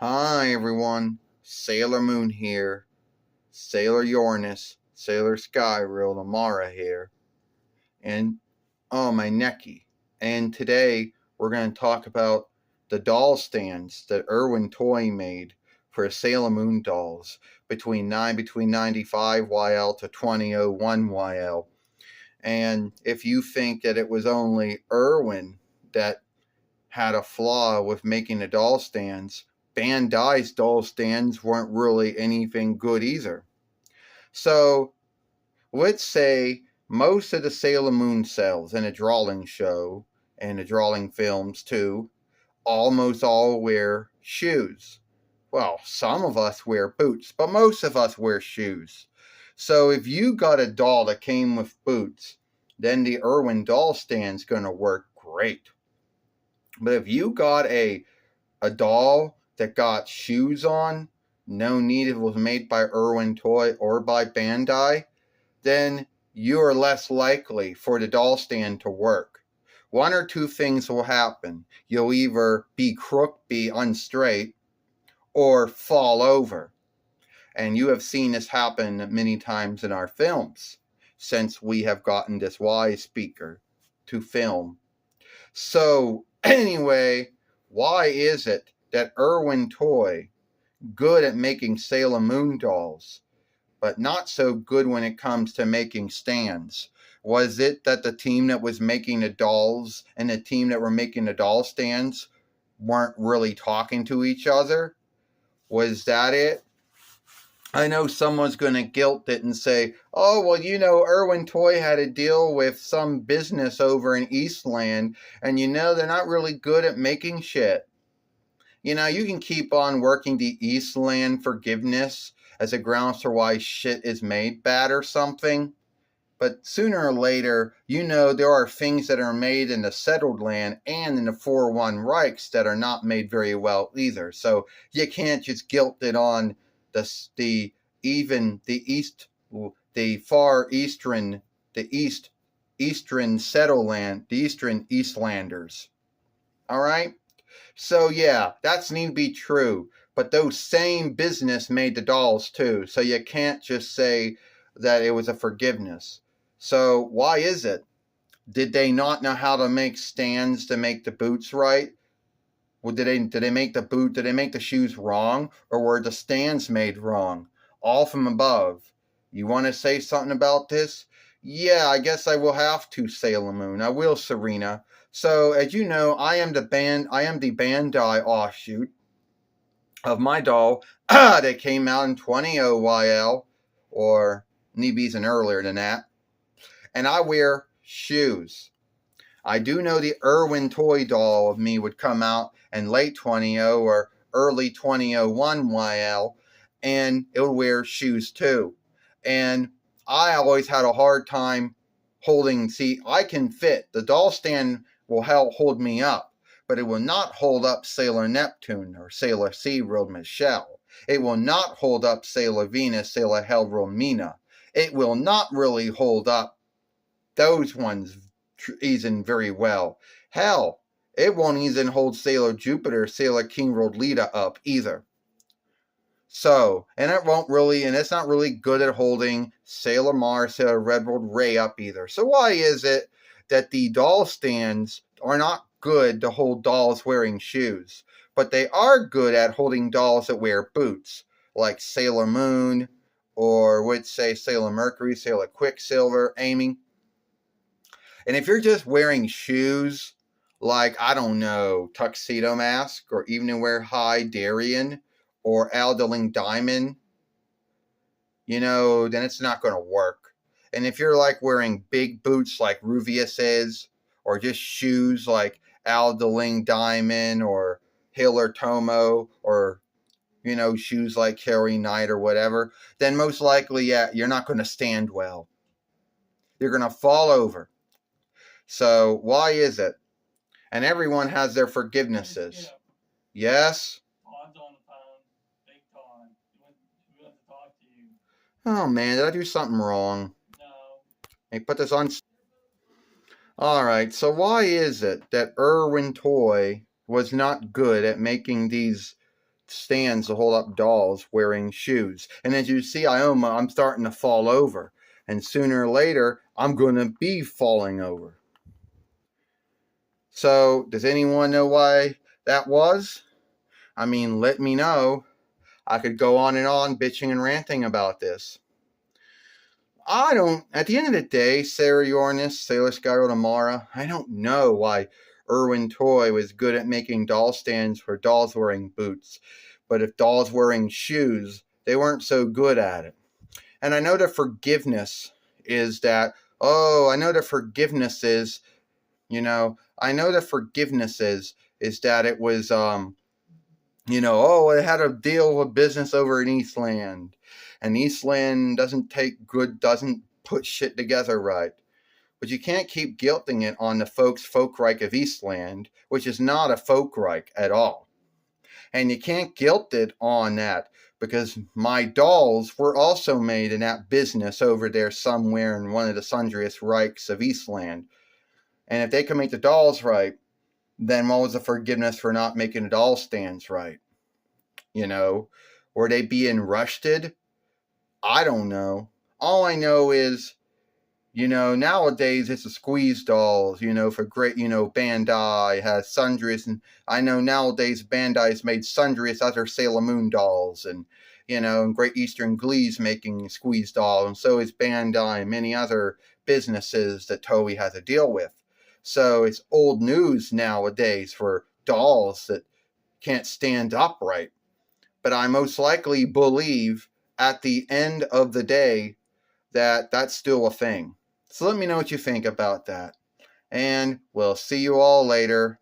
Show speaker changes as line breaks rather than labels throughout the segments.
Hi everyone, Sailor Moon here, Sailor Uranus, Sailor Skyreal, Amara here, and oh my necky. And today we're going to talk about the doll stands that Irwin Toy made for Sailor Moon dolls between 95 YL to 2001 YL. And if you think that it was only Irwin that had a flaw with making the doll stands, Bandai's doll stands weren't really anything good either. So let's say most of the Sailor Moon cells in a drawing show and the drawing films too almost all wear shoes. Well, some of us wear boots, but most of us wear shoes. So if you got a doll that came with boots, then the Irwin doll stand's going to work great. But if you got a doll that got shoes on, no need it was made by Irwin Toy or by Bandai, then you are less likely for the doll stand to work. One or two things will happen. You'll either be unstraight, or fall over. And you have seen this happen many times in our films since we have gotten this wise speaker to film. So anyway, why is it that Irwin Toy, good at making Sailor Moon dolls, but not so good when it comes to making stands? Was it that the team that was making the dolls and the team that were making the doll stands weren't really talking to each other? Was that it? I know someone's going to guilt it and say, oh, well, Irwin Toy had a deal with some business over in Eastland, and they're not really good at making shit. You can keep on working the Eastland forgiveness as a grounds for why shit is made bad or something. But sooner or later, there are things that are made in the settled land and in the 4-1 Reichs that are not made very well either. So you can't just guilt it on the eastern settled land, the eastern Eastlanders. All right? So yeah, that's need to be true. But those same business made the dolls too. So you can't just say that it was a forgiveness. So why is it? Did they not know how to make stands to make the boots right? Well, did they make the shoes wrong? Or were the stands made wrong? All from above. You want to say something about this? Yeah, I guess I will have to, Sailor Moon. I will, Serena. So, as you know, I am the Bandai offshoot of my doll that came out in 20YL, or maybe even earlier than that. And I wear shoes. I do know the Irwin Toy doll of me would come out in late 20 or early 2001 YL, and it would wear shoes too. And I always had a hard time I can fit. The doll stand will help hold me up, but it will not hold up Sailor Neptune or Sailor SeaWorld Michelle. It will not hold up Sailor Venus, Sailor Hellworld Mina. It will not really hold up those ones even very well. Hell, it won't even hold Sailor Jupiter, Sailor King World Lita up either. So, and it's not really good at holding Sailor Mars, Sailor Red World Ray up either. So why is it that the doll stands are not good to hold dolls wearing shoes, but they are good at holding dolls that wear boots, like Sailor Moon, or would say Sailor Mercury, Sailor Quicksilver, Amy? And if you're just wearing shoes like, I don't know, Tuxedo Mask or Evening Wear High Darien or Aldeling Diamond, then it's not going to work. And if you're like wearing big boots like Ruvius is, or just shoes like Aldeling Diamond or Hiller Tomo, or shoes like Carrie Knight or whatever, then most likely, yeah, you're not going to stand well. You're going to fall over. So why is it? And everyone has their forgivenesses. Yes? Todd's on the phone. Big Todd. We want to talk to you. Oh man, did I do something wrong? No. Hey, put this on. Alright, so why is it that Irwin Toy was not good at making these stands to hold up dolls wearing shoes. And as you see, I'm starting to fall over. And sooner or later, I'm going to be falling over. So, does anyone know why that was? I mean, let me know. I could go on and on bitching and ranting about this. At the end of the day, Sarah Uranus, Sailor Skyro Tamara, I don't know why Irwin Toy was good at making doll stands for dolls wearing boots. But if dolls wearing shoes, they weren't so good at it. And I know the forgiveness is that, I know the forgiveness is, is that it was, it had a deal with business over in Eastland. And Eastland doesn't put shit together right. But you can't keep guilting it on the Folkreich of Eastland, which is not a Folkreich at all. And you can't guilt it on that, because my dolls were also made in that business over there somewhere in one of the sundriest Reichs of Eastland. And if they can make the dolls right, then what was the forgiveness for not making the doll stands right? Were they being rushed? I don't know. All I know is, nowadays it's a squeeze dolls, for great, Bandai has sundries, and I know nowadays Bandai's made sundries other Sailor Moon dolls, and, and Great Eastern Glee's making squeeze dolls, and so is Bandai and many other businesses that Toei has to deal with. So it's old news nowadays for dolls that can't stand upright. But I most likely believe at the end of the day that that's still a thing. So let me know what you think about that. And we'll see you all later.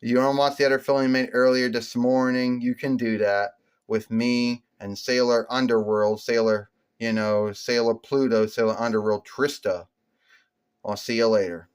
You want to watch the other film I made earlier this morning? You can do that with me and Sailor Underworld, Sailor Pluto, Sailor Underworld Trista. I'll see you later.